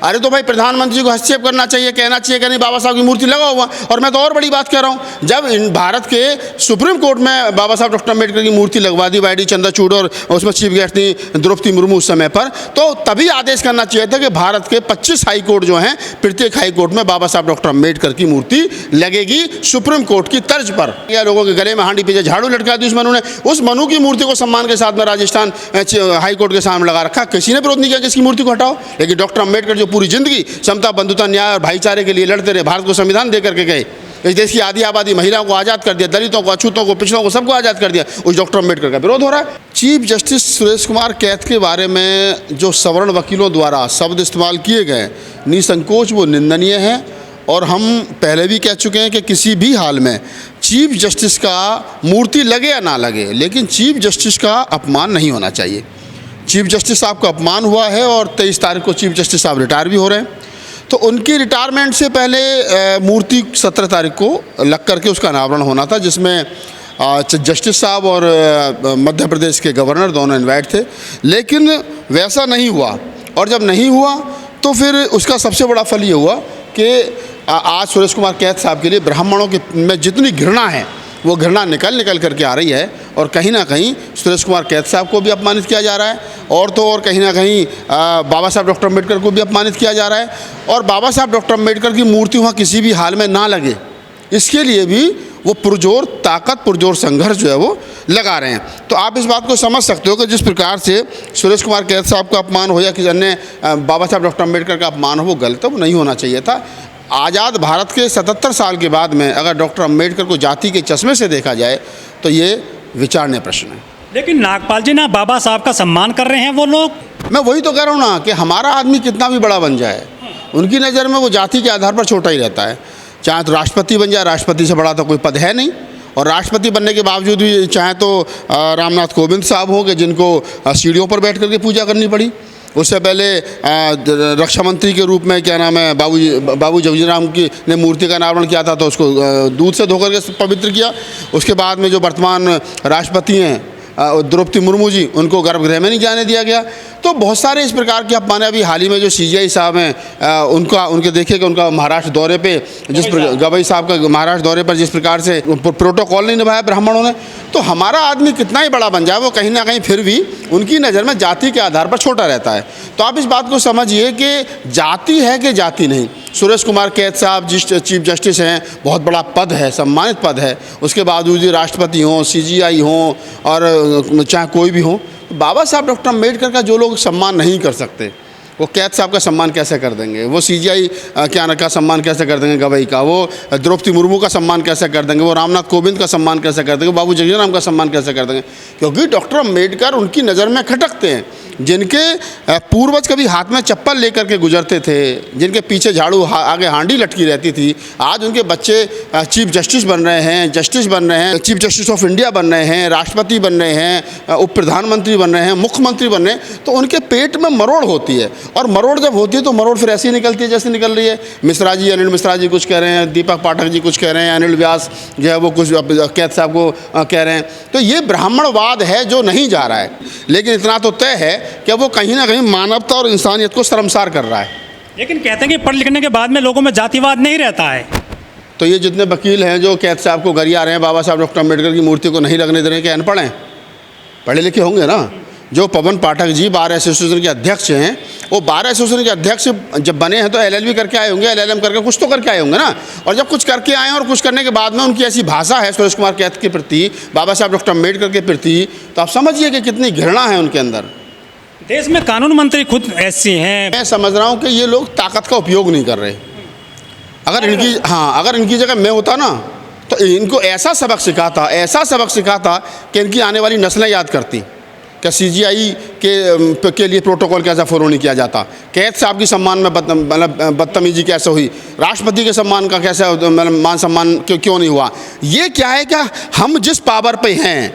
अरे तो भाई प्रधानमंत्री को हस्तक्षेप करना चाहिए, कहना चाहिए कि नहीं बाबा साहब की मूर्ति लगाओ हुआ। और मैं तो और बड़ी बात कह रहा हूँ, जब भारत के सुप्रीम कोर्ट में बाबा साहब डॉक्टर अम्बेडकर की मूर्ति लगवा दी वाई डी चंद्रचूड़ और उसमें चीफ गेस्ट थी द्रौपदी मुर्मू उस समय पर, तो तभी आदेश करना चाहिए था कि भारत के 25 हाई कोर्ट जो हैं प्रत्येक हाई कोर्ट में बाबा साहब डॉक्टर अम्बेडकर की मूर्ति लगेगी सुप्रीम कोर्ट की तर्ज पर। या लोगों के गले में हांडी पीछे झाड़ू लटका दी उस मनु ने, उस मनु की मूर्ति को सम्मान के साथ में राजस्थान हाई कोर्ट के सामने लगा रखा, किसी ने विरोध नहीं किया कि इसकी मूर्ति को हटाओ। लेकिन डॉक्टर अम्बेडकर जो पूरी जिंदगी समता, बंधुता, न्याय और भाईचारे के लिए लड़ते रहे, भारत को संविधान दे करके गए, इस देश की आधी आबादी महिलाओं को आज़ाद कर दिया, दलितों को, अछूतों को, पिछड़ों को, सबको आज़ाद कर दिया, उस डॉक्टर अम्बेडकर का विरोध हो रहा है। चीफ जस्टिस सुरेश कुमार कैथ के बारे में जो सवर्ण वकीलों द्वारा शब्द इस्तेमाल किए गए निसंकोच वो निंदनीय है। और हम पहले भी कह चुके हैं कि किसी भी हाल में चीफ जस्टिस का मूर्ति लगे या ना लगे, लेकिन चीफ जस्टिस का अपमान नहीं होना चाहिए। चीफ जस्टिस साहब का अपमान हुआ है और 23 तारीख को चीफ जस्टिस साहब रिटायर भी हो रहे हैं, तो उनकी रिटायरमेंट से पहले मूर्ति 17 तारीख को लग करके उसका अनावरण होना था, जिसमें जस्टिस साहब और मध्य प्रदेश के गवर्नर दोनों इनवाइट थे। लेकिन वैसा नहीं हुआ, और जब नहीं हुआ तो फिर उसका सबसे बड़ा फल ये हुआ कि आज सुरेश कुमार कैथ साहब के लिए ब्राह्मणों के में जितनी घृणा है वो घृणा निकल करके आ रही है, और कहीं ना कहीं सुरेश कुमार कैथ साहब को भी अपमानित किया जा रहा है, और तो और कहीं ना कहीं बाबा साहब डॉक्टर अम्बेडकर को भी अपमानित किया जा रहा है। और बाबा साहब डॉक्टर अम्बेडकर की मूर्ति वहाँ किसी भी हाल में ना लगे, इसके लिए भी वो पुरजोर ताकत, पुरजोर संघर्ष जो है वो लगा रहे हैं। तो आप इस बात को समझ सकते हो कि जिस प्रकार से सुरेश कुमार कैथ साहब का अपमान हो या किसी अन्य बाबा साहब डॉक्टर अम्बेडकर का अपमान हो, वो गलत है, वो नहीं होना चाहिए था। आज़ाद भारत के 77 साल के बाद में अगर डॉक्टर अम्बेडकर को जाति के चश्मे से देखा जाए तो ये विचारणीय प्रश्न है। लेकिन नागपाल जी ना बाबा साहब का सम्मान कर रहे हैं वो लोग। मैं वही तो कह रहा हूँ ना कि हमारा आदमी कितना भी बड़ा बन जाए, उनकी नज़र में वो जाति के आधार पर छोटा ही रहता है। चाहे तो राष्ट्रपति बन जाए, राष्ट्रपति से बड़ा तो कोई पद है नहीं, और राष्ट्रपति बनने के बावजूद भी चाहे तो रामनाथ कोविंद साहब होंगे जिनको सीढ़ियों पर बैठ करके पूजा करनी पड़ी। उससे पहले रक्षा मंत्री के रूप में क्या नाम है बाबू जगजीराम की ने मूर्ति का अनावरण किया था, तो उसको दूध से धोकर के पवित्र किया। उसके बाद में जो वर्तमान राष्ट्रपति हैं द्रौपदी मुर्मू जी, उनको गर्भगृह में नहीं जाने दिया गया। तो बहुत सारे इस प्रकार के अपमान। अभी हाल ही में जो CGI साहब हैं उनके देखिए कि उनका महाराष्ट्र दौरे पे गवई साहब का महाराष्ट्र दौरे पर जिस प्रकार से प्रोटोकॉल नहीं निभाया ब्राह्मणों ने, तो हमारा आदमी कितना ही बड़ा बन जाए वो कहीं ना कहीं फिर भी उनकी नज़र में जाति के आधार पर छोटा रहता है। तो आप इस बात को समझिए कि जाति है कि जाति नहीं। सुरेश कुमार कैथ साहब जिस चीफ जस्टिस हैं, बहुत बड़ा पद है, सम्मानित पद है, उसके बावजूद भी राष्ट्रपति हों, CGI हों और चाहे कोई भी हो, बाबा साहब डॉक्टर अम्बेडकर का जो लोग सम्मान नहीं कर सकते वो कैथ साहब का सम्मान कैसे कर देंगे? वो CGI का सम्मान कैसे कर देंगे गवई का? वो द्रौपदी मुर्मू का सम्मान कैसे कर देंगे? वो रामनाथ कोविंद का सम्मान कैसे कर देंगे? बाबू जगजीराम का सम्मान कैसे कर देंगे? क्योंकि डॉक्टर अम्बेडकर उनकी नज़र में खटकते हैं। जिनके पूर्वज कभी हाथ में चप्पल लेकर के गुजरते थे, जिनके पीछे झाड़ू आगे हांडी लटकी रहती थी, आज उनके बच्चे चीफ जस्टिस बन रहे हैं, जस्टिस बन रहे हैं, चीफ जस्टिस ऑफ इंडिया बन रहे हैं, राष्ट्रपति बन रहे हैं, उप प्रधानमंत्री बन रहे हैं, मुख्यमंत्री बन रहे हैं। तो उनके पेट में मरोड़ होती है, और मरोड़ जब होती है तो मरोड़ फिर ऐसी निकलती है जैसे निकल रही है। मिश्रा जी, अनिल मिश्रा जी कुछ कह रहे हैं, दीपक पाठक जी कुछ कह रहे हैं, अनिल व्यास जो है वो कुछ कैथ साहब को कह रहे हैं। तो ये ब्राह्मणवाद है जो नहीं जा रहा है, लेकिन इतना तो तय है कि वो कहीं ना कहीं मानवता और इंसानियत को शर्मसार कर रहा है। लेकिन कहते हैं कि पढ़ लिखने के बाद में लोगों में जातिवाद नहीं रहता है। तो ये जितने वकील हैं जो कैथ साहब को गरिया रहे हैं, बाबा साहब डॉक्टर अम्बेडकर की मूर्ति को नहीं लगने दे रहे हैं, क्या अनपढ़ हैं? पढ़े लिखे होंगे ना। जो पवन पाठक जी बार एसोसिएशन के अध्यक्ष हैं, वो बार एसोसिएशन के अध्यक्ष जब बने हैं तो LLB करके आए होंगे, LLM करके कुछ तो करके आए होंगे ना। और जब कुछ करके आए और कुछ करने के बाद में उनकी ऐसी भाषा है सुरेश कुमार कैथ के प्रति, बाबा साहब डॉक्टर अम्बेडकर के प्रति, तो आप समझिए कि कितनी घृणा है उनके अंदर। देश में कानून मंत्री खुद ऐसे हैं। मैं समझ रहा हूँ कि ये लोग ताकत का उपयोग नहीं कर रहे। अगर इनकी जगह मैं होता ना तो इनको ऐसा सबक सिखाता कि इनकी आने वाली नस्लें याद करती कि CGI के लिए प्रोटोकॉल कैसा फॉलो नहीं किया जाता, कैथ साहब की सम्मान में बदतमीजी कैसे हुई, राष्ट्रपति के सम्मान का कैसा मान सम्मान क्यों नहीं हुआ। ये क्या है कि हम जिस पावर पे हैं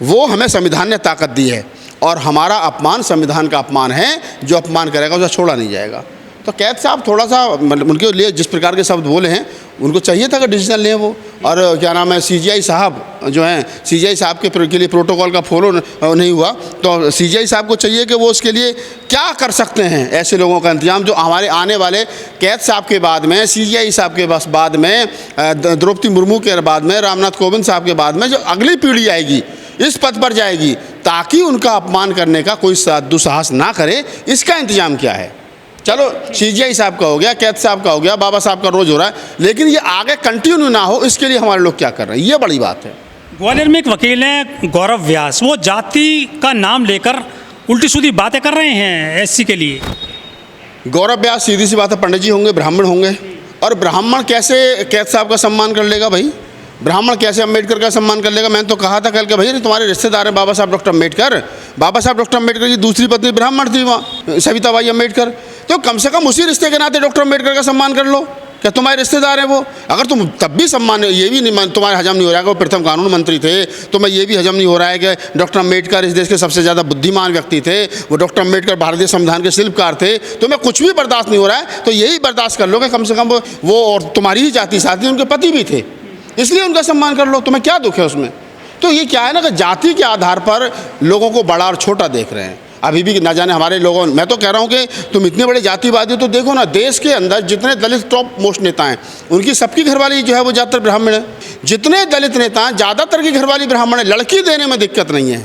वो हमें संविधान ने ताकत दी है, और हमारा अपमान संविधान का अपमान है। जो अपमान करेगा उसे छोड़ा नहीं जाएगा। तो कैद साहब थोड़ा सा मतलब उनके लिए जिस प्रकार के शब्द बोले हैं उनको चाहिए था कि डिसीजन लें वो। और क्या नाम है, सीजीआई साहब जो हैं, सीजीआई साहब के लिए प्रोटोकॉल का फॉलो नहीं हुआ, तो सीजीआई साहब को चाहिए कि वो उसके लिए क्या कर सकते हैं ऐसे लोगों का इंतजाम जो हमारे आने वाले कैद साहब के बाद में, सीजीआई साहब के बाद में, द्रौपदी मुर्मू के बाद में, रामनाथ कोविंद साहब के बाद में जो अगली पीढ़ी आएगी इस पद पर जाएगी, ताकि उनका अपमान करने का कोई दुस्साहस ना करे, इसका इंतजाम क्या है। चलो सीजीआई साहब का हो गया, कैद साहब का हो गया, बाबा साहब का रोज़ हो रहा है, लेकिन ये आगे कंटिन्यू ना हो इसके लिए हमारे लोग क्या कर रहे हैं, ये बड़ी बात है। ग्वालियर में एक वकील हैं गौरव व्यास, वो जाति का नाम लेकर उल्टी सीधी बातें कर रहे हैं एससी के लिए। गौरव व्यास सीधी सी बात है, पंडित जी होंगे, ब्राह्मण होंगे, और ब्राह्मण कैसे कैद साहब का सम्मान कर लेगा भाई, ब्राह्मण कैसे अम्बेडकर का सम्मान कर लेगा। मैंने तो कहा था कल के भाई तुम्हारे रिश्तेदार हैं बाबा साहब डॉक्टर अम्बेडकर, बाबा साहब डॉक्टर अम्बेडकर की दूसरी पत्नी ब्राह्मण थी वहाँ, सविताबाई अम्बेडकर, तो कम से कम उसी रिश्ते के नाते डॉक्टर अम्बेडकर का सम्मान कर लो। क्या तुम्हारे रिश्तेदार हैं वो? अगर तुम तब भी सम्मान, ये भी नहीं तुम्हारे हजम नहीं हो रहा है कि वो प्रथम कानून मंत्री थे, तुम्हें ये भी हजम नहीं हो रहा है कि डॉक्टर अम्बेडकर इस देश के सबसे ज़्यादा बुद्धिमान व्यक्ति थे, वो डॉक्टर अम्बेडकर भारतीय संविधान के शिल्पकार थे, तुम्हें कुछ भी बर्दाश्त नहीं हो रहा है, तो यही बर्दाश्त कर लो कि कम से कम वो और तुम्हारी ही जाति साथी उनके पति भी थे, इसलिए उनका सम्मान कर लो, तुम्हें क्या दुख है उसमें। तो ये क्या है ना कि जाति के आधार पर लोगों को बड़ा और छोटा देख रहे हैं। अभी भी ना जाने हमारे लोगों, मैं तो कह रहा हूँ कि तुम इतने बड़े जातिवादी हो तो देखो ना, देश के अंदर जितने दलित टॉप मोस्ट नेता हैं उनकी सबकी घरवाली जो है वो ज़्यादातर ब्राह्मण है। जितने दलित नेता हैं ज़्यादातर की घरवाली ब्राह्मण है। लड़की देने में दिक्कत नहीं है,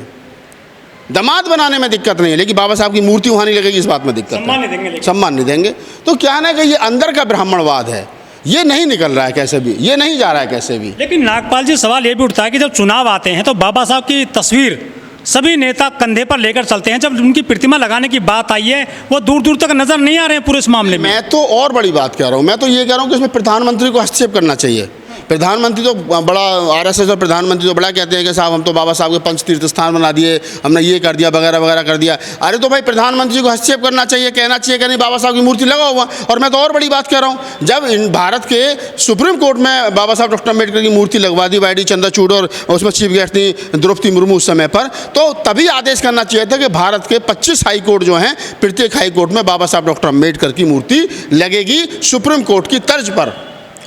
दामाद बनाने में दिक्कत नहीं है, लेकिन बाबा साहब की मूर्ति वहाँ नहीं लगेगी, इस बात में दिक्कत है, सम्मान नहीं देंगे। तो क्या है ना कि ये अंदर का ब्राह्मणवाद है, ये नहीं निकल रहा है कैसे भी, ये नहीं जा रहा है कैसे भी। लेकिन नागपाल जी सवाल ये भी उठता है कि जब चुनाव आते हैं तो बाबा साहब की तस्वीर सभी नेता कंधे पर लेकर चलते हैं, जब उनकी प्रतिमा लगाने की बात आई है वो दूर दूर तक नजर नहीं आ रहे हैं पूरे इस मामले में। मैं तो और बड़ी बात कह रहा हूँ, मैं तो ये कह रहा हूँ कि इसमें प्रधानमंत्री को हस्तक्षेप करना चाहिए। प्रधानमंत्री तो बड़ा आरएसएस और प्रधानमंत्री तो बड़ा कहते हैं कि साहब हम तो बाबा साहब के पंच तीर्थ स्थान बना दिए, हमने ये कर दिया वगैरह वगैरह कर दिया। अरे तो भाई प्रधानमंत्री को हस्तक्षेप करना चाहिए, कहना चाहिए कि नहीं बाबा साहब की मूर्ति लगाओ हुआ। और मैं तो और बड़ी बात कह रहा हूँ, जब भारत के सुप्रीम कोर्ट में बाबा साहब डॉक्टर अम्बेडकर की मूर्ति लगवा दी वाईडी चंद्रचूड़ और उसमें चीफ गेस्ट थी द्रौपदी मुर्मू उस समय पर, तो तभी आदेश करना चाहिए था कि भारत के 25 हाई कोर्ट जो हैं प्रत्येक हाई कोर्ट में बाबा साहब डॉक्टर अम्बेडकर की मूर्ति लगेगी सुप्रीम कोर्ट की तर्ज पर,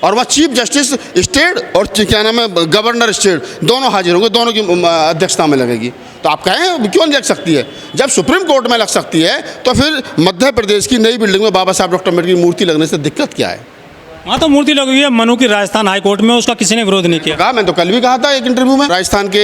और वह चीफ जस्टिस स्टेट और क्या नाम है गवर्नर स्टेट दोनों हाजिर होंगे, दोनों की अध्यक्षता में लगेगी। तो आप कहें क्यों नहीं लग सकती है? जब सुप्रीम कोर्ट में लग सकती है तो फिर मध्य प्रदेश की नई बिल्डिंग में बाबा साहब डॉक्टर अम्बेडकर की मूर्ति लगने से दिक्कत क्या है? हाँ तो मूर्ति लगी हुई है मनु की राजस्थान हाई कोर्ट में, उसका किसी ने विरोध नहीं किया। कहा, मैं तो कल भी कहा था एक इंटरव्यू में, राजस्थान के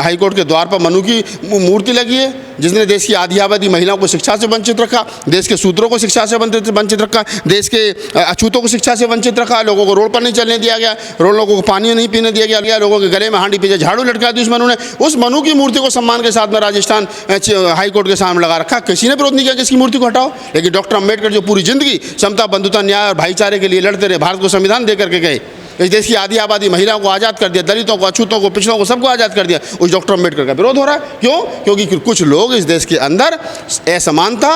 हाई कोर्ट के द्वार पर मनु की मूर्ति लगी है, जिसने देश की आधी आबादी महिलाओं को शिक्षा से वंचित रखा, देश के शूद्रों को शिक्षा से वंचित रखा, देश के अछूतों को शिक्षा से वंचित रखा, लोगों को रोड पर नहीं चलने दिया गया, लोगों को पानी नहीं पीने दिया गया, लोगों के गले में हांडी पीछे झाड़ू लटका दी उस मनु ने। उस मनु की मूर्ति को सम्मान के साथ में राजस्थान हाई कोर्ट के सामने लगा रखा, किसी ने विरोध नहीं किया कि इसकी मूर्ति को हटाओ। लेकिन डॉक्टर अम्बेडकर जो पूरी जिंदगी समता, बंधुता, न्याय और भाईचारे के लिए लड़ते रहे, भारत को संविधान दे करके गए, इस देश की आधी आबादी महिलाओं को आज़ाद कर दिया, दलितों को, अछूतों को, पिछड़ों को, सबको आज़ाद कर दिया, उस डॉक्टर अम्बेडकर का विरोध हो रहा है। क्यों? क्योंकि कुछ लोग इस देश के अंदर असमानता,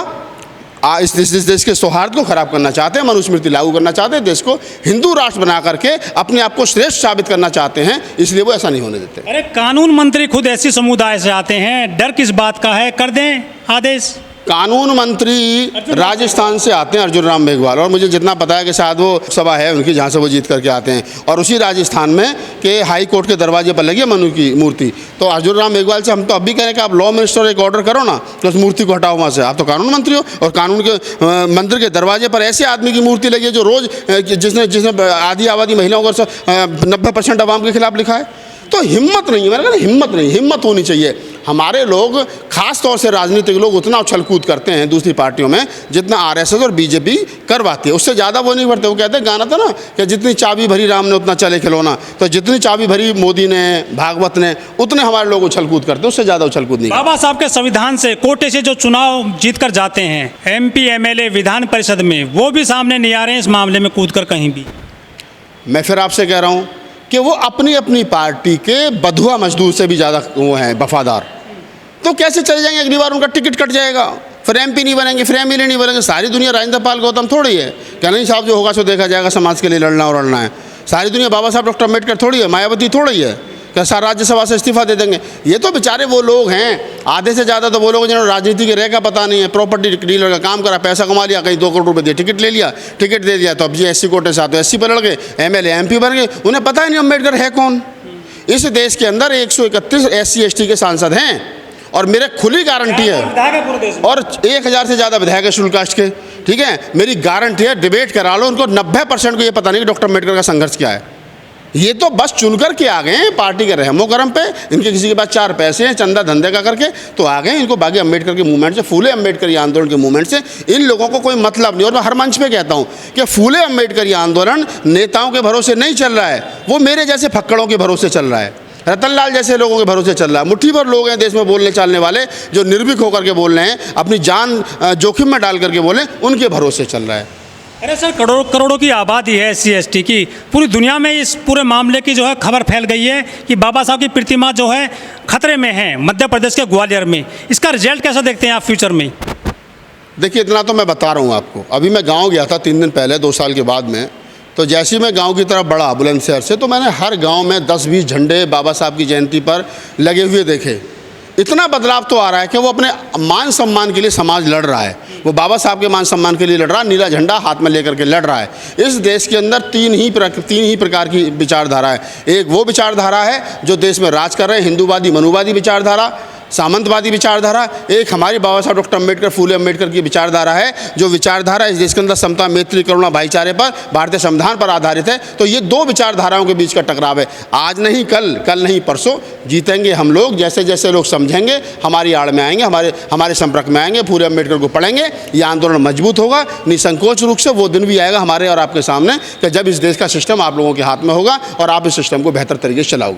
इस देश के सौहार्द को खराब करना चाहते हैं, मनुस्मृति लागू करना चाहते हैं, देश को हिंदू राष्ट्र बना करके अपने आप को श्रेष्ठ साबित करना चाहते हैं, इसलिए वो ऐसा नहीं होने देते। अरे कानून मंत्री खुद ऐसी समुदाय से आते हैं, डर किस बात का है? कर दें आदेश। कानून मंत्री राजस्थान से आते हैं अर्जुन राम मेघवाल, और मुझे जितना पता है कि शायद वो सभा है उनकी जहाँ से वो जीत करके आते हैं, और उसी राजस्थान में के हाई कोर्ट के दरवाजे पर लगी है मनु की मूर्ति। तो अर्जुन राम मेघवाल से हम तो अब भी कह रहे हैं कि आप लॉ मिनिस्टर एक ऑर्डर करो ना कि उस मूर्ति को हटाओ वहाँ से। आप तो कानून मंत्री हो, और कानून के मंदिर के दरवाजे पर ऐसे आदमी की मूर्ति लगी है जो रोज़ जिसने आधी आबादी महिलाओं को 90% आवाम के खिलाफ लिखा है। तो हिम्मत नहीं है, मैंने कहा हिम्मत नहीं, हिम्मत होनी चाहिए। हमारे लोग, खास तौर से राजनीतिक लोग, उतना उछल कूद करते हैं दूसरी पार्टियों में जितना आरएसएस और बीजेपी करवाती है, उससे ज़्यादा वो नहीं बढ़ते। वो कहते हैं, गाना था ना कि जितनी चाबी भरी राम ने उतना चले खिलौना, तो जितनी चाबी भरी मोदी ने, भागवत ने, उतने हमारे लोग उछल कूद करते हैं, उससे ज़्यादा उछल कूद नहीं। बाबा साहब के संविधान से, कोटे से जो चुनाव जीत कर जाते हैं MP MLA विधान परिषद में, वो भी सामने नहीं आ रहे हैं इस मामले में कूद कर कहीं भी। मैं फिर आपसे कह रहा हूँ कि वो अपनी अपनी पार्टी के बधुआ मजदूर से भी ज़्यादा वो हैं वफादार, तो कैसे चले जाएंगे? अगली बार उनका टिकट कट जाएगा, फिर MP नहीं बनेंगे, फिर MLA नहीं बनेंगे। सारी दुनिया राजेंद्र पाल गौतम थोड़ी है क्या? नहीं साहब, जो होगा सो देखा जाएगा, समाज के लिए लड़ना और लड़ना है। सारी दुनिया बाबा साहब डॉक्टर अम्बेडकर थोड़ी है, मायावती थोड़ी है क्या सारा राज्यसभा से इस्तीफा दे देंगे? ये तो बेचारे वो लोग हैं, आधे से ज़्यादा तो वो लोग जिन्होंने राजनीति के रह का पता नहीं है, प्रॉपर्टी डीलर का काम करा, पैसा कमा लिया, कहीं 2 करोड़ रुपए दिए, टिकट ले लिया, टिकट दे दिया तो अब जी SC कोटे से आते SC पर लड़ गए, MLA MP बन गए, उन्हें पता ही नहीं अम्बेडकर है कौन। इस देश के अंदर 131 SC ST के सांसद हैं और मेरे खुली गारंटी है, और 1000 से ज़्यादा विधायक है शेड्यूल कास्ट के, ठीक है। मेरी गारंटी है, डिबेट करा लो, उनको 90% को ये पता नहीं कि डॉक्टर अम्बेडकर का संघर्ष क्या है। ये तो बस चुनकर के आ गए हैं पार्टी के रहमो करम पे, इनके किसी के पास 4 पैसे हैं चंदा धंधे का करके तो आ गए, इनको बाकी अम्बेडकर के मूवमेंट से, फूले अम्बेडकरी आंदोलन के मूवमेंट से इन लोगों को कोई मतलब नहीं। और मैं हर मंच पे कहता हूँ कि फूले अम्बेडकरी आंदोलन नेताओं के भरोसे नहीं चल रहा है, वो मेरे जैसे फक्कड़ों के भरोसे चल रहा है, रतनलाल जैसे लोगों के भरोसे चल रहा है। मुट्ठी भर लोग हैं देश में बोलने चालने वाले जो निर्भीक होकर के बोल रहे हैं, अपनी जान जोखिम में डाल करके बोले, उनके भरोसे चल रहा है। अरे सर, करोड़ों की आबादी है SC ST की, पूरी दुनिया में इस पूरे मामले की जो है खबर फैल गई है कि बाबा साहब की प्रतिमा जो है खतरे में है मध्य प्रदेश के ग्वालियर में। इसका रिजल्ट कैसा देखते हैं आप फ्यूचर में? देखिए, इतना तो मैं बता रहा हूँ आपको। अभी मैं गांव गया था 3 दिन पहले, 2 साल के बाद में, तो जैसे ही मैं गांव की तरफ बढ़ा बुलंदशहर से, तो मैंने हर गांव में 10-20 झंडे बाबा साहब की जयंती पर लगे हुए देखे। इतना बदलाव तो आ रहा है कि वो अपने मान सम्मान के लिए समाज लड़ रहा है, वो बाबा साहब के मान सम्मान के लिए लड़ रहा है, नीला झंडा हाथ में लेकर के लड़ रहा है। इस देश के अंदर 3 ही प्रकार की विचारधारा है। एक वो विचारधारा है जो देश में राज कर रहे हैं, हिंदूवादी मनुवादी विचारधारा, सामंतवादी विचारधारा। एक हमारी बाबा साहब डॉक्टर अम्बेडकर, फूले अम्बेडकर की विचारधारा है, जो विचारधारा इस देश के अंदर समता, मैत्री, करुणा, भाईचारे पर, भारतीय संविधान पर आधारित है। तो ये 2 विचारधाराओं के बीच का टकराव है। आज नहीं कल, कल नहीं परसों जीतेंगे हम लोग। जैसे जैसे लोग समझेंगे, हमारी आड़ में आएंगे, हमारे संपर्क में आएंगे, फूले अम्बेडकर को पढ़ेंगे, ये आंदोलन मजबूत होगा। निसंकोच रूप से वो दिन भी आएगा हमारे और आपके सामने कि जब इस देश का सिस्टम आप लोगों के हाथ में होगा और आप इस सिस्टम को बेहतर तरीके से चलाओगे।